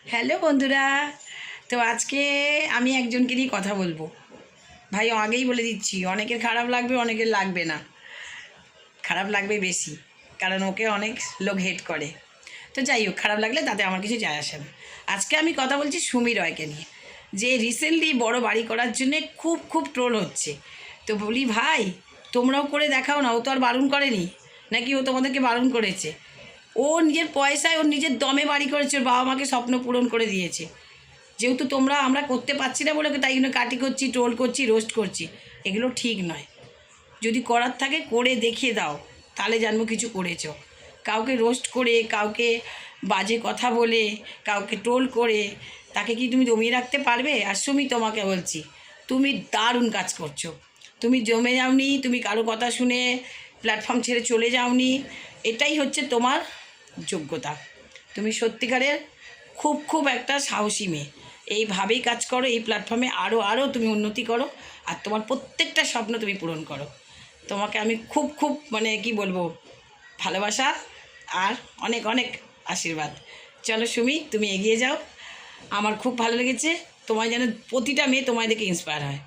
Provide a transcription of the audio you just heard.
Hello বন্ধুরা, তো আজকে আমি একজনকে নিয়ে কথা বলবো। ভাই আগেই বলে দিচ্ছি, অনেকের খারাপ লাগবে, অনেকের লাগবে না। খারাপ লাগবে বেশি, কারণ ওকে অনেক লোক হেট করে। তো যাই হোক, খারাপ লাগলে তাতে আমার কিছু যায় আসে না। আজকে আমি কথা বলছি সুমি রয়কে নিয়ে, যে রিসেন্টলি বড় বাড়ি করার জন্যে খুব খুব ট্রোল হচ্ছে। তো বলি ভাই, তোমরাও করে দেখাও না। ও তো আর বারণ করেনি, নাকি ও তোমাদেরকে বারণ করেছে? ও নিজের পয়সায়, ওর নিজের দমে বাড়ি করেছে, ওর বাবা মাকে স্বপ্ন পূরণ করে দিয়েছে। যেহেতু আমরা করতে পারছি না বলে তাই জন্য কাটি করছি, ট্রোল করছি, রোস্ট করছি। এগুলো ঠিক নয়। যদি করার থাকে করে দেখিয়ে দাও, তাহলে জানবো কিছু করেছো। কাউকে রোস্ট করে, কাউকে বাজে কথা বলে, কাউকে ট্রোল করে তাকে কি তুমি জমিয়ে রাখতে পারবে? আর সুমি, তোমাকে বলছি, তুমি দারুণ কাজ করছো। তুমি জমে যাওনি, তুমি কারো কথা শুনে প্ল্যাটফর্ম ছেড়ে চলে যাওনি। এটাই হচ্ছে তোমার যোগ্যতা। তুমি সত্যিকারের খুব খুব একটা সাহসী মেয়ে। এইভাবেই কাজ করো, এই প্ল্যাটফর্মে আরও আরও তুমি উন্নতি করো, আর তোমার প্রত্যেকটা স্বপ্ন তুমি পূরণ করো। তোমাকে আমি খুব খুব কি বলবো, ভালোবাসা আর অনেক অনেক আশীর্বাদ। চলো সুমি, তুমি এগিয়ে যাও। আমার খুব ভালো লেগেছে। তোমায় যেন প্রতিটা মেয়ে তোমায় দেখে ইন্সপায়ার হয়।